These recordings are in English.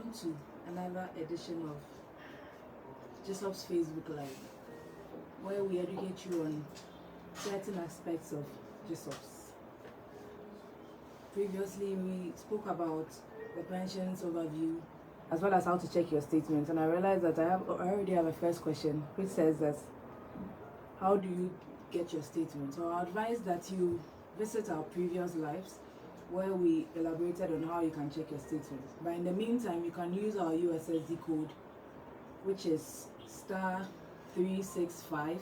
welcome to another edition of Jesop's Facebook Live, where we educate you on certain aspects of Jesop's. Previously, we spoke about the pensions overview, as well as how to check your statements, and I realized that I already have a first question, which says that, how do you get your statements? So I advise that you visit our previous lives, where we elaborated on how you can check your statements. But in the meantime, you can use our USSD code, which is *365*65#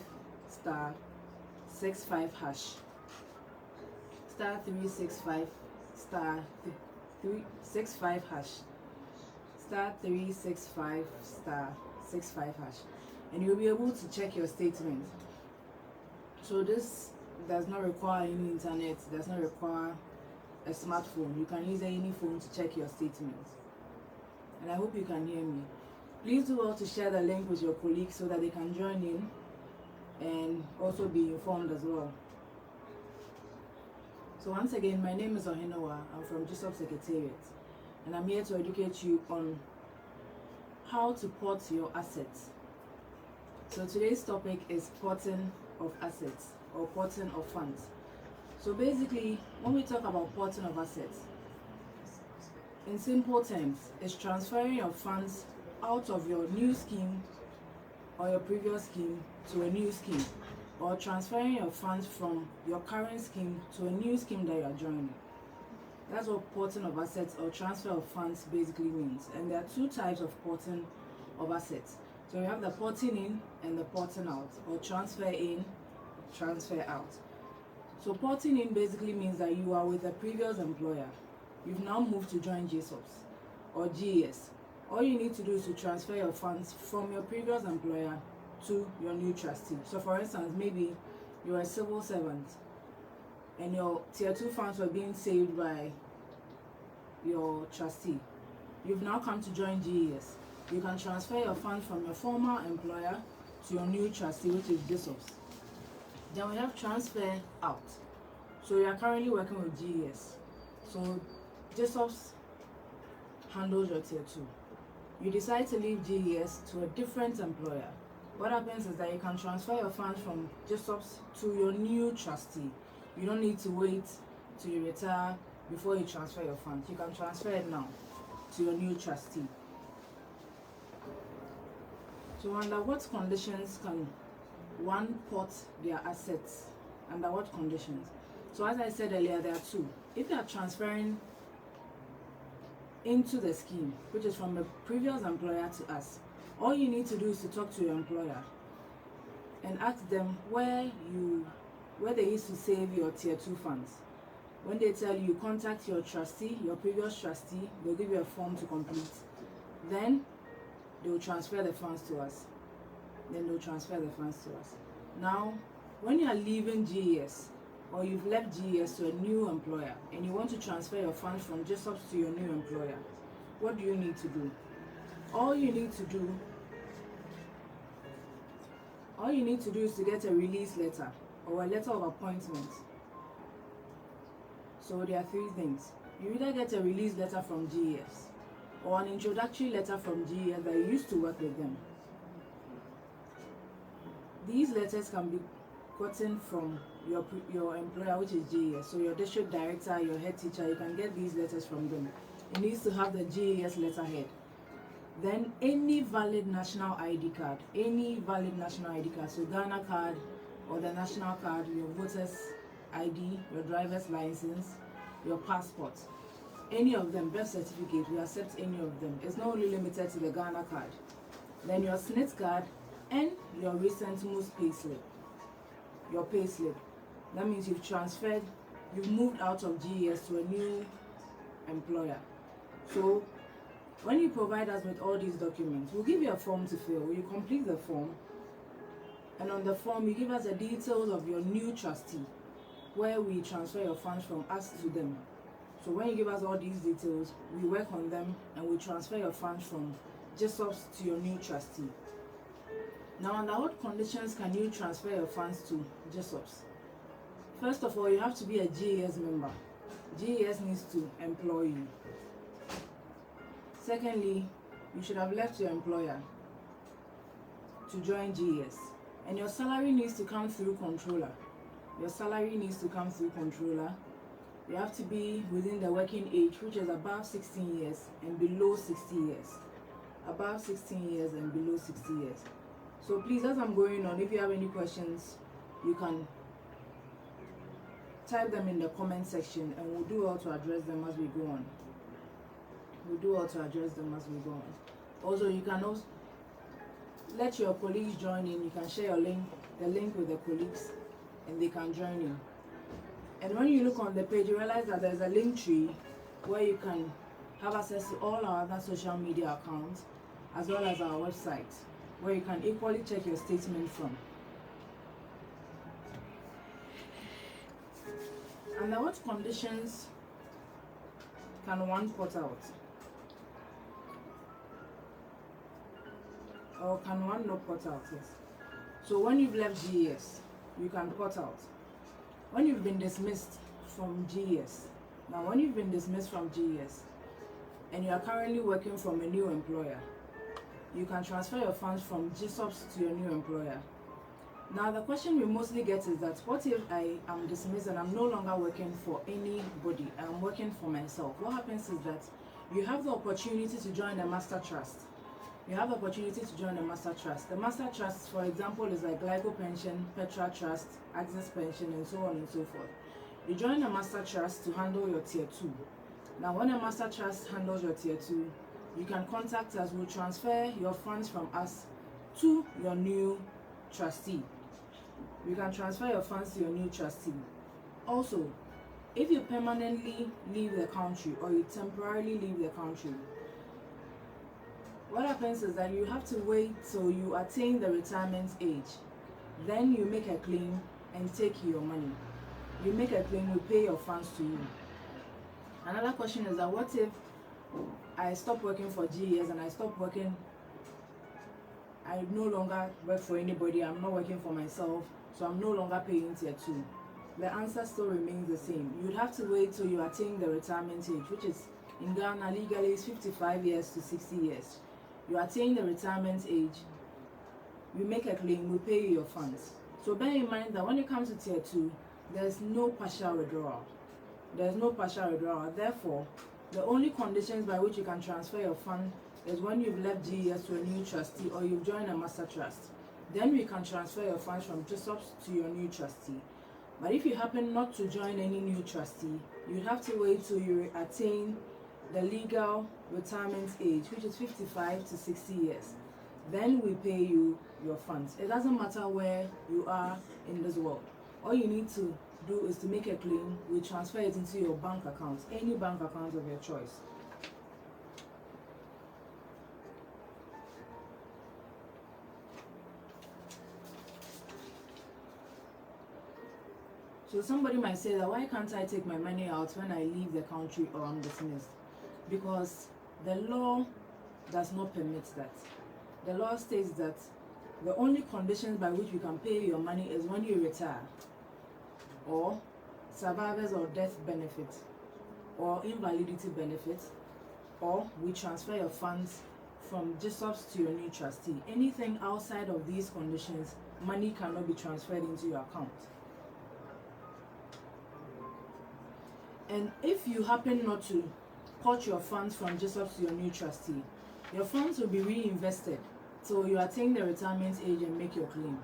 *365*365# *365*65#, and you'll be able to check your statement. So this does not require any internet, does not require a smartphone. You can use any phone to check your statements. And I hope you can hear me. Please do well to share the link with your colleagues so that they can join in and also be informed as well. So once again, my name is Ohinowa. I'm from Jesop Secretariat, and I'm here to educate you on how to port your assets. So today's topic is porting of assets or porting of funds. So basically, when we talk about porting of assets, in simple terms, it's transferring your funds out of your new scheme or your previous scheme to a new scheme, or transferring your funds from your current scheme to a new scheme that you are joining. That's what porting of assets or transfer of funds basically means. And there are two types of porting of assets. So you have the porting in and the porting out, or transfer in, transfer out. So porting in basically means that you are with a previous employer. You've now moved to join JSOPs or GES. All you need to do is to transfer your funds from your previous employer to your new trustee. So for instance, maybe you're a civil servant and your tier 2 funds were being saved by your trustee. You've now come to join GES. You can transfer your funds from your former employer to your new trustee, which is JSOPs. Then we have transfer out. So you are currently working with GES. So JSOPs handles your tier 2. You decide to leave GES to a different employer. What happens is that you can transfer your funds from JSOPs to your new trustee. You don't need to wait till you retire before you transfer your funds. You can transfer it now to your new trustee. So under what conditions can one port their assets? Under what conditions? So as I said earlier, there are two. If you are transferring into the scheme, which is from the previous employer to us, all you need to do is to talk to your employer and ask them where they used to save your tier 2 funds. When they tell you, contact your trustee, your previous trustee, they'll give you a form to complete. Then they will transfer the funds to us. Now, when you are leaving GES, or you've left GES to a new employer, and you want to transfer your funds from JSOPs to your new employer, what do you need to do? All you need to do is to get a release letter or a letter of appointment. So there are three things. You either get a release letter from GES or an introductory letter from GES that you used to work with them. These letters can be gotten from your employer, which is GES. So your district director, your head teacher, you can get these letters from them. It needs to have the GES letterhead. Then any valid national ID card, so Ghana card or the national card, your voter's ID, your driver's license, your passport, any of them, birth certificate, we accept any of them. It's not only limited to the Ghana card. Then your SNIT card and your recent most payslip. Your payslip. That means you've moved out of GES to a new employer. So when you provide us with all these documents, we'll give you a form to fill. You complete the form, and on the form you give us the details of your new trustee, where we transfer your funds from us to them. So when you give us all these details, we work on them and we transfer your funds from JSOPs to your new trustee. Now, under what conditions can you transfer your funds to JSOPs? First of all, you have to be a GES member. GES needs to employ you. Secondly, you should have left your employer to join GES. And your salary needs to come through controller. Your salary needs to come through controller. You have to be within the working age, which is above 16 years and below 60 years. Above 16 years and below 60 years. So please, as I'm going on, if you have any questions, you can type them in the comment section and we'll do well to address them as we go on. Also, you can also let your colleagues join in. You can share the link with the colleagues, and they can join you. And when you look on the page, you realize that there's a link tree where you can have access to all our other social media accounts, as well as our website, where you can equally check your statement from. Under what conditions can one port out? Or can one not port out? Yes. So when you've left GES, you can port out. When you've been dismissed from GES, now when you've been dismissed from GES and you are currently working from a new employer, you can transfer your funds from GSOPs to your new employer. Now the question we mostly get is that, what if I am dismissed and I'm no longer working for anybody, I'm working for myself? What happens is that you have the opportunity to join a master trust. The master trust. The master trust, for example, is like Glyco Pension, Petra Trust, Access Pension, and so on and so forth. You join a master trust to handle your tier 2. Now, when a master trust handles your tier 2, you can contact us. We'll transfer your funds from us to your new trustee. You can transfer your funds to your new trustee. Also, if you permanently leave the country or you temporarily leave the country, what happens is that you have to wait till you attain the retirement age. Then you make a claim and take your money. You make a claim, we pay your funds to you. Another question is that, what if I stop working for GES and I no longer work for anybody, I'm not working for myself, so I'm no longer paying tier 2. The answer still remains the same. You'd have to wait till you attain the retirement age, which is in Ghana legally is 55 years to 60 years. You attain the retirement age, you make a claim, we pay you your funds. So bear in mind that when it comes to tier 2, there's no partial withdrawal. Therefore, the only conditions by which you can transfer your fund is when you've left GES to a new trustee or you've joined a master trust. Then we can transfer your funds from GSOPs to your new trustee. But if you happen not to join any new trustee, you have to wait till you attain the legal retirement age, which is 55 to 60 years. Then we pay you your funds. It doesn't matter where you are in this world. All you need to do is to make a claim. We transfer it into your bank account, any bank account of your choice. So somebody might say that, why can't I take my money out when I leave the country or I'm dismissed? Because the law does not permit that. The law states that the only conditions by which we can pay your money is when you retire, or survivors or death benefit, or invalidity benefit, or we transfer your funds from GSOPs to your new trustee. Anything outside of these conditions, money cannot be transferred into your account. And if you happen not to port your funds from GSOPs to your new trustee, your funds will be reinvested till you attain the retirement age and make your claim.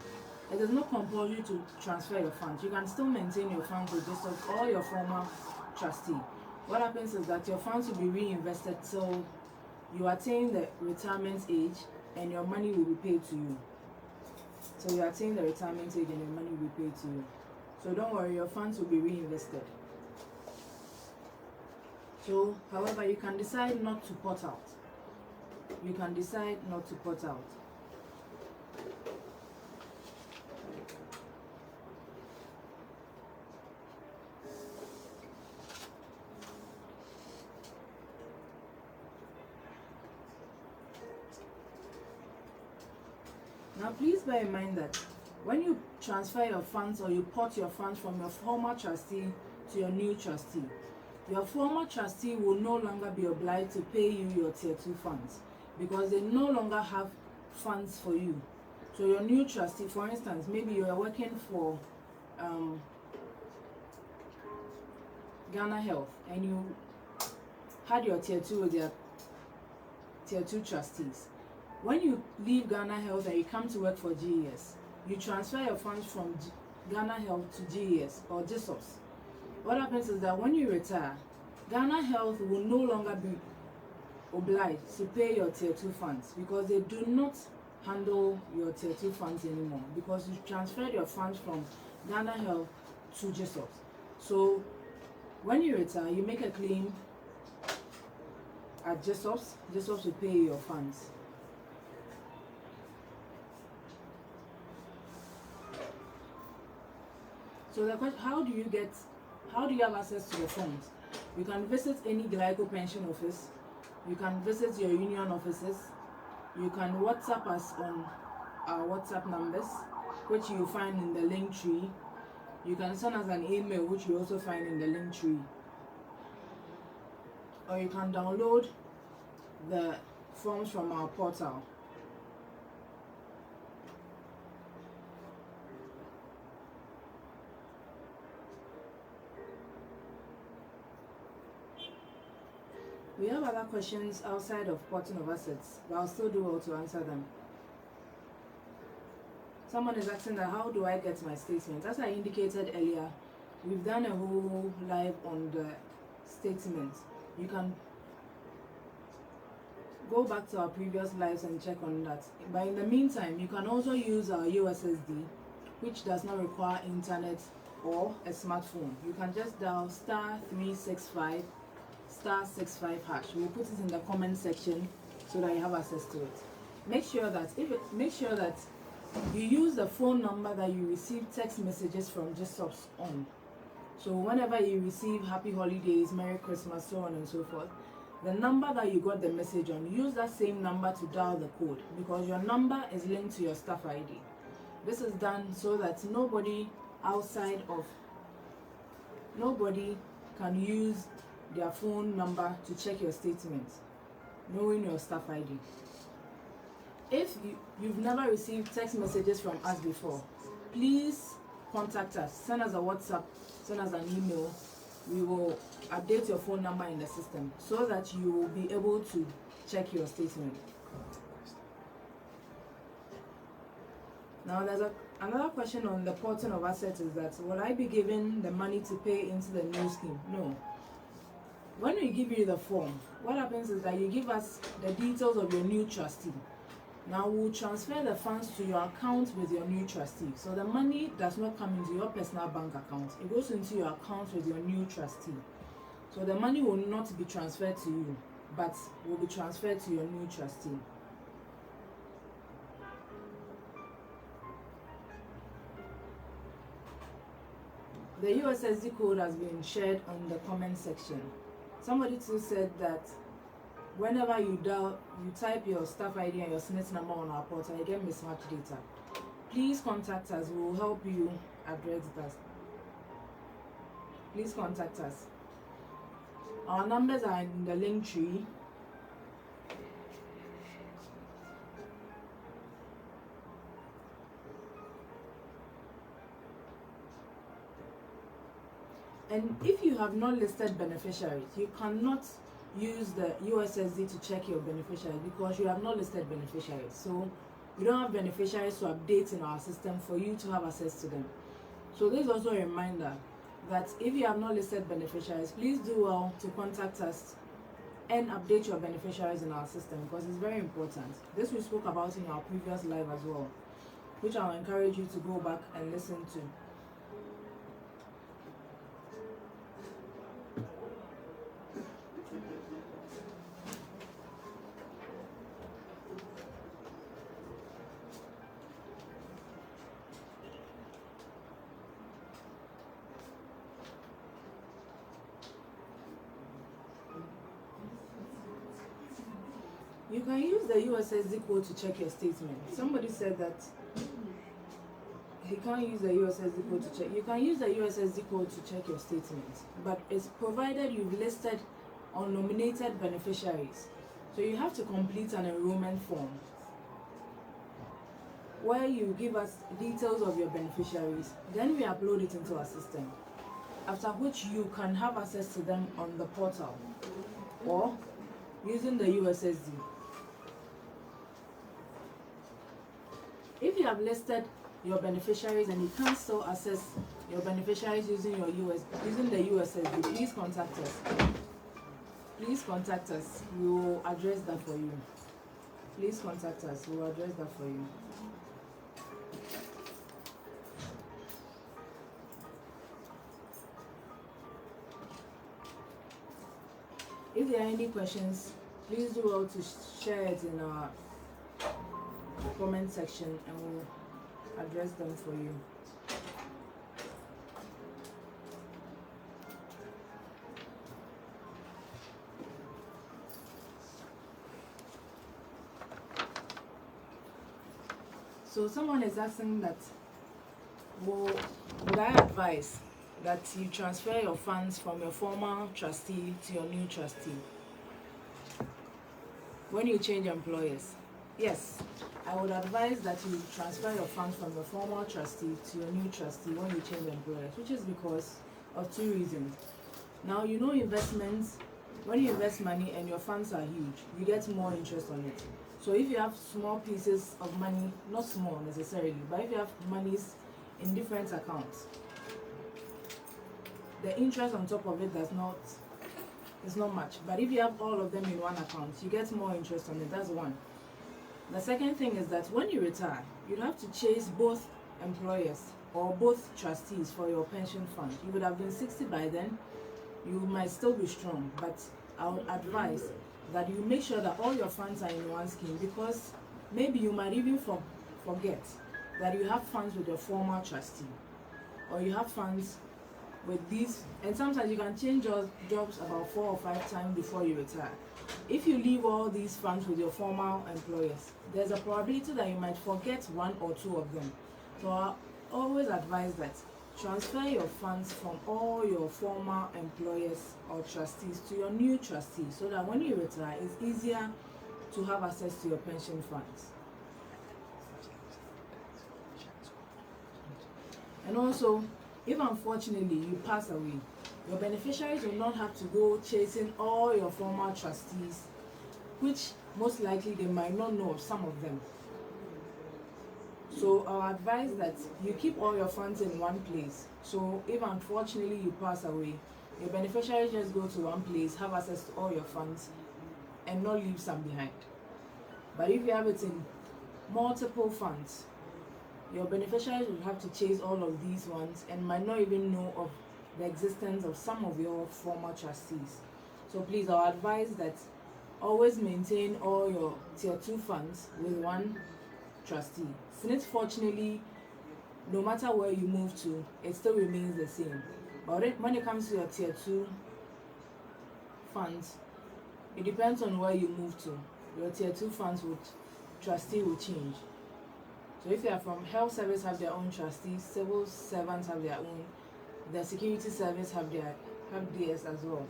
It does not compel you to transfer your funds. You can still maintain your funds with GSOPs or your former trustee. What happens is that your funds will be reinvested till you attain the retirement age and your money will be paid to you. So you attain the retirement age and your money will be paid to you. So don't worry, your funds will be reinvested. So, however, you can decide not to port out. Now, please bear in mind that when you transfer your funds or you port your funds from your former trustee to your new trustee, your former trustee will no longer be obliged to pay you your tier 2 funds because they no longer have funds for you. So your new trustee, for instance, maybe you are working for Ghana Health and you had your tier 2 with their tier 2 trustees. When you leave Ghana Health and you come to work for GES, you transfer your funds from Ghana Health to GES or GSOPS. What happens is that when you retire, Ghana Health will no longer be obliged to pay your tier 2 funds because they do not handle your tier 2 funds anymore because you transferred your funds from Ghana Health to GSOPS. So when you retire, you make a claim at GSOPS. GSOPS will pay your funds. So the question, how do you have access to the funds? You can visit any Glyco pension office. You can visit your union offices. You can WhatsApp us on our WhatsApp numbers, which you find in the link tree. You can send us an email, which you also find in the link tree. Or you can download the forms from our portal. We have other questions outside of porting of assets, but I'll still do well to answer them. Someone is asking that how do I get my statement? As I indicated earlier, we've done a whole live on the statement. You can go back to our previous lives and check on that. But in the meantime, you can also use our USSD, which does not require internet or a smartphone. You can just dial *365 *65 hash. We'll put it in the comment section so that you have access to it. Make sure that you use the phone number that you receive text messages from GSOPS on. So whenever you receive happy holidays, Merry Christmas, so on and so forth, the number that you got the message on, use that same number to dial the code because your number is linked to your staff ID. This is done so that nobody can use their phone number to check your statement, knowing your staff ID. If you've never received text messages from us before, please contact us. Send us a WhatsApp, send us an email. We will update your phone number in the system so that you will be able to check your statement. Now there's another question on the porting of assets is that will I be given the money to pay into the new scheme? No. When we give you the form, what happens is that you give us the details of your new trustee. Now we'll transfer the funds to your account with your new trustee. So the money does not come into your personal bank account. It goes into your account with your new trustee. So the money will not be transferred to you, but will be transferred to your new trustee. The USSD code has been shared on the comment section. Somebody too said that whenever you type your staff ID and your SNIT number on our portal, you get mismatched data. Please contact us. We will help you address that. Please contact us. Our numbers are in the link tree. And if you have not listed beneficiaries, you cannot use the USSD to check your beneficiaries because you have not listed beneficiaries. So we don't have beneficiaries to update in our system for you to have access to them. So this is also a reminder that if you have not listed beneficiaries, please do well to contact us and update your beneficiaries in our system because it's very important. This we spoke about in our previous live as well, which I'll encourage you to go back and listen to. You can use the USSD code to check your statement. Somebody said that he can't use the USSD code to check. You can use the USSD code to check your statement, but it's provided you've listed unnominated beneficiaries. So you have to complete an enrollment form where you give us details of your beneficiaries. Then we upload it into our system, after which you can have access to them on the portal or using the USSD. If you have listed your beneficiaries and you can't still access your beneficiaries using the USSD, please contact us. Please contact us. We will address that for you. Please contact us. We will address that for you. If there are any questions, please do well to share it in our comment section and we'll address them for you. So someone is asking that, would I advise that you transfer your funds from your former trustee to your new trustee when you change employers? Yes, I would advise that you transfer your funds from your former trustee to your new trustee when you change employers, which is because of two reasons. Now, you know, investments, when you invest money and your funds are huge, you get more interest on it. So if you have small pieces of money, not small necessarily, but if you have monies in different accounts, the interest on top of it is not much. But if you have all of them in one account, you get more interest on it. That's one. The second thing is that when you retire, you have to chase both employers or both trustees for your pension fund. You would have been 60 by then. You might still be strong, but I would advise that you make sure that all your funds are in one scheme, because maybe you might even forget that you have funds with your former trustee, or you have funds with these, and sometimes you can change your jobs about 4 or 5 times before you retire. If you leave all these funds with your former employers, there's a probability that you might forget 1 or 2 of them. So I always advise that transfer your funds from all your former employers or trustees to your new trustee, so that when you retire, it's easier to have access to your pension funds. And also, if unfortunately you pass away, your beneficiaries will not have to go chasing all your former trustees, which most likely they might not know of some of them. So I'll advise that you keep all your funds in one place. So if unfortunately you pass away, your beneficiaries just go to one place, have access to all your funds, and not leave some behind. But if you have it in multiple funds, your beneficiaries will have to chase all of these ones and might not even know of the existence of some of your former trustees. So please, I'll advise that always maintain all your tier 2 funds with one trustee. Since fortunately, no matter where you move to, it still remains the same. But when it comes to your tier 2 funds, it depends on where you move to. Your tier 2 funds trustee will change. So if you are from health service, have their own trustees, civil servants have their own, the security service have theirs as well,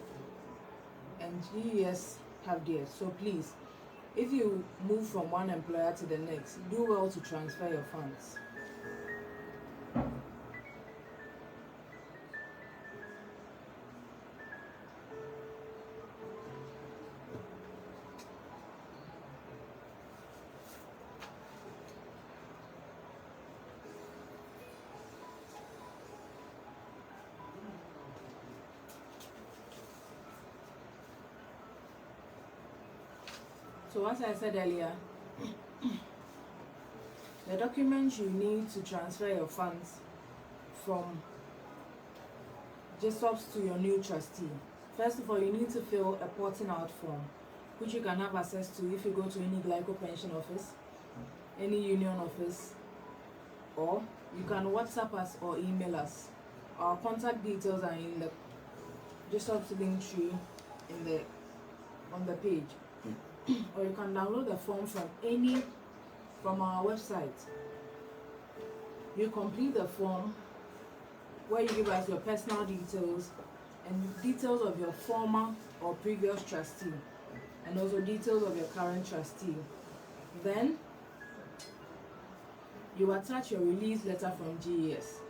and GES have theirs. So please, if you move from one employer to the next, do well to transfer your funds. So as I said earlier, the documents you need to transfer your funds from JSOPs to your new trustee. First of all, you need to fill a porting out form, which you can have access to if you go to any Glyco pension office, any union office, or you can WhatsApp us or email us. Our contact details are in the JSOPs link tree on the page. Or you can download the form from our website. You complete the form where you give us your personal details and details of your former or previous trustee, and also details of your current trustee. Then you attach your release letter from GES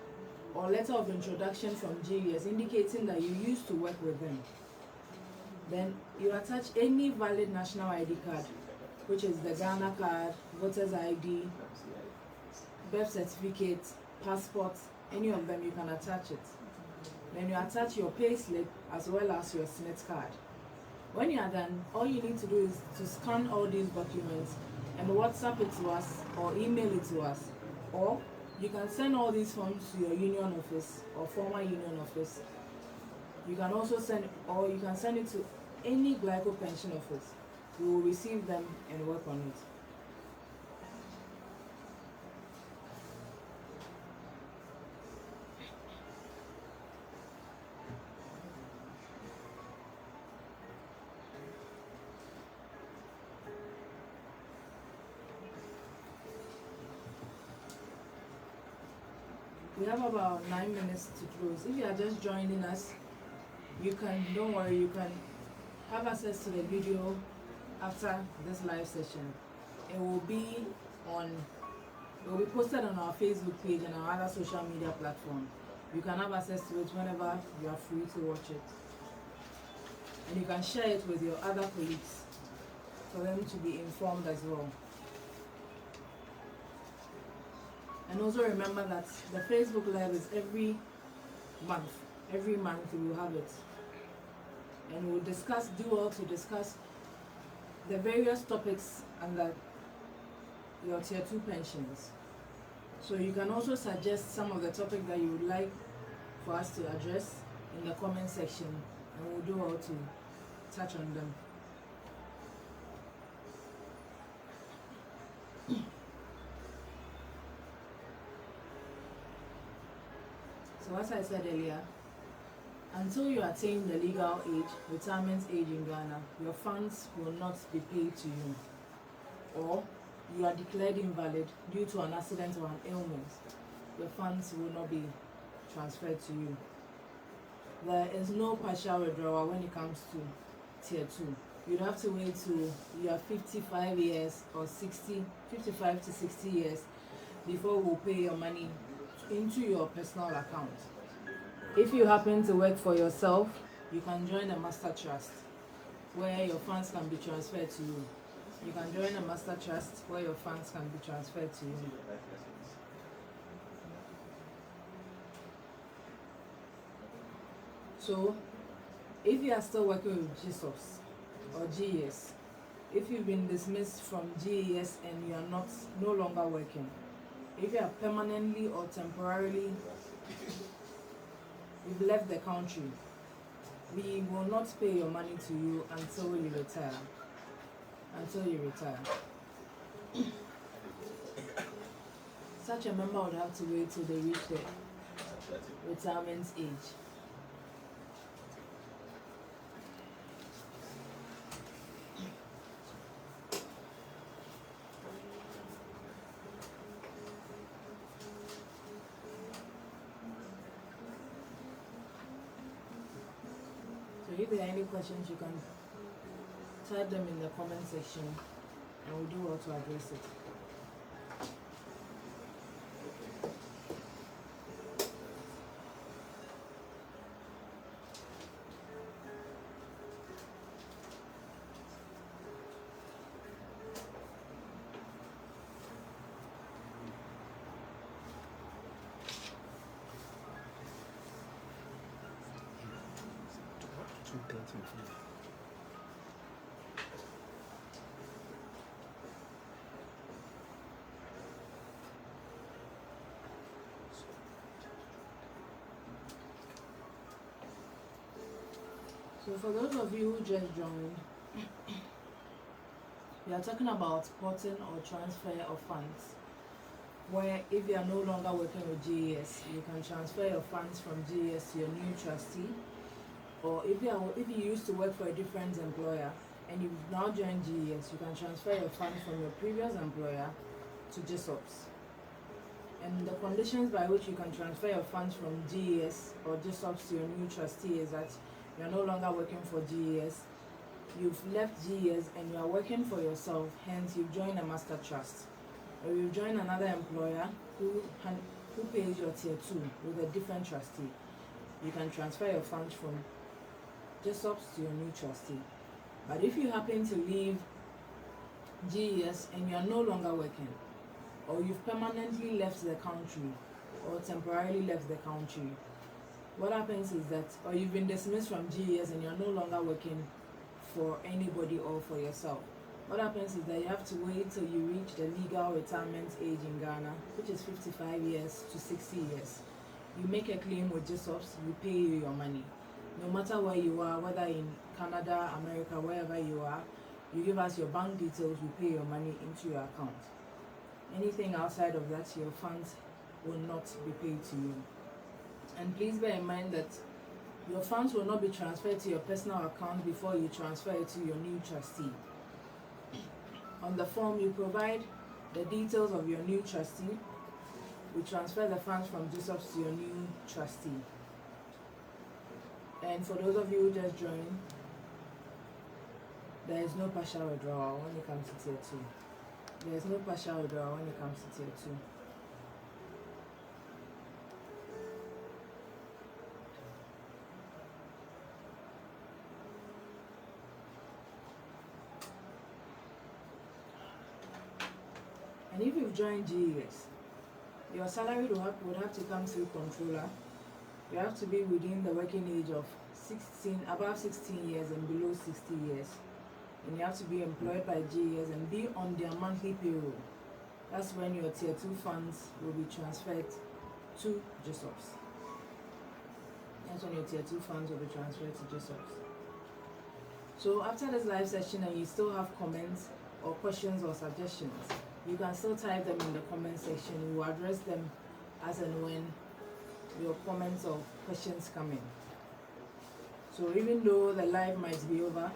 or letter of introduction from GES indicating that you used to work with them. Then you attach any valid national ID card, which is the Ghana card, voter's ID, birth certificate, passport, any of them you can attach it. Then you attach your pay slip as well as your SNIT card. When you are done, all you need to do is to scan all these documents and WhatsApp it to us or email it to us. Or you can send all these forms to your union office or former union office. You can also send it to any Glyco pension office. We will receive them and work on it. We have about 9 minutes to close. If you are just joining us, don't worry, you can have access to the video after this live session. It will be posted on our Facebook page and our other social media platform. You can have access to it whenever you are free to watch it. And you can share it with your other colleagues for them to be informed as well. And also remember that the Facebook Live is every month. Every month we will have it. And we'll discuss the various topics under your Tier 2 pensions. So you can also suggest some of the topics that you would like for us to address in the comment section, and we'll do all to touch on them. So as I said earlier, until you attain the legal age, retirement age in Ghana, your funds will not be paid to you, or you are declared invalid due to an accident or an ailment, your funds will not be transferred to you. There is no partial withdrawal when it comes to Tier 2. You'd have to wait till you are 55 years or 55 to 60 years before we'll pay your money into your personal account. If you happen to work for yourself, you can join a master trust where your funds can be transferred to you. You can join a master trust where your funds can be transferred to you. So, if you are still working with GSOPs or GES, if you've been dismissed from GES and you are no longer working, if you are permanently or temporarily, you've left the country, we will not pay your money to you until you retire. Such a member would have to wait till they reach the retirement age. So if there are any questions, you can type them in the comment section and we'll do all to address it. So for those of you who just joined, we are talking about porting or transfer of funds, where if you are no longer working with GES, you can transfer your funds from GES to your new trustee, or if you used to work for a different employer and you've now joined GES, you can transfer your funds from your previous employer to GSOPs. And the conditions by which you can transfer your funds from GES or GSOPs to your new trustee is that you're no longer working for GES, you've left GES and you are working for yourself, hence you've joined a master trust. Or you've joined another employer who pays your tier 2 with a different trustee. You can transfer your funds from GSOPs to your new trustee. But if you happen to leave GES and you are no longer working, or you've permanently left the country or temporarily left the country, what happens is that, or you've been dismissed from GES and you're no longer working for anybody or for yourself, what happens is that you have to wait till you reach the legal retirement age in Ghana, which is 55 years to 60 years. You make a claim with GSOPs, we pay you your money. No matter where you are, whether in Canada, America, wherever you are, you give us your bank details, we pay your money into your account. Anything outside of that, your funds will not be paid to you. And please bear in mind that your funds will not be transferred to your personal account before you transfer it to your new trustee. On the form, you provide the details of your new trustee. We transfer the funds from GSOPs to your new trustee. And for those of you who just joined, there is no partial withdrawal when it comes to tier 2. There is no partial withdrawal when it comes to tier 2. And if you've joined GES, your salary would have to come through controller. You have to be within the working age of above 16 years and below 60 years. And you have to be employed by GES and be on their monthly payroll. That's when your tier 2 funds will be transferred to GSOPs. That's when your tier 2 funds will be transferred to GSOPs. So after this live session and you still have comments or questions or suggestions, you can still type them in the comment section. We will address them as and when your comments or questions come in. So even though the live might be over,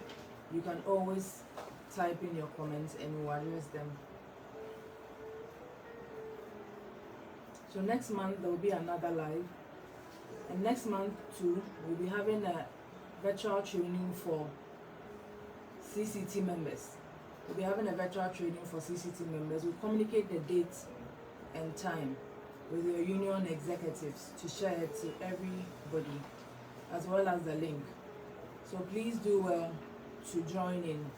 you can always type in your comments and we'll address them. So next month there will be another live. And next month too, we'll be having a virtual training for CCT members. We'll be having a virtual training for CCT members. We'll communicate the date and time with your union executives to share it to everybody, as well as the link. So please do well to join in.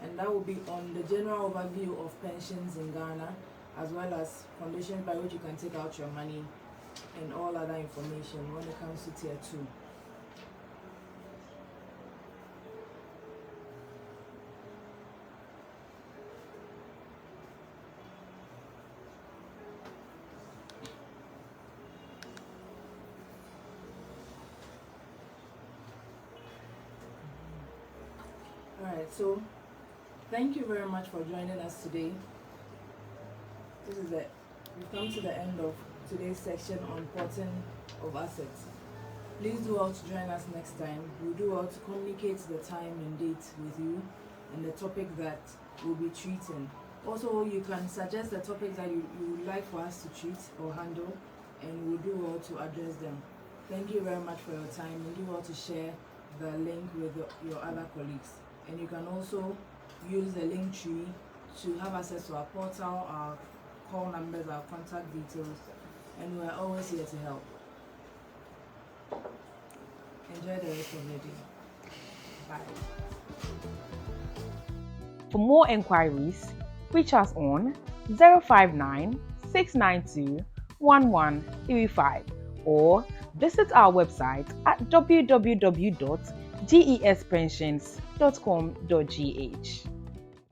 And that will be on the general overview of pensions in Ghana, as well as conditions by which you can take out your money and all other information when it comes to tier 2. Alright, so thank you very much for joining us today. We've come to the end of today's section on porting of assets. Please do well to join us next time. We'll do well to communicate the time and date with you and the topic that we'll be treating. Also, you can suggest the topics that you would like for us to treat or handle, and we'll do well to address them. Thank you very much for your time, and do well to share the link with your other colleagues. And you can also use the link tree to have access to our portal, our call numbers, our contact details, and we're always here to help. Enjoy the rest of your day. Bye. For more enquiries, reach us on 059 692 1135 or visit our website at www.gespensions.com.gh.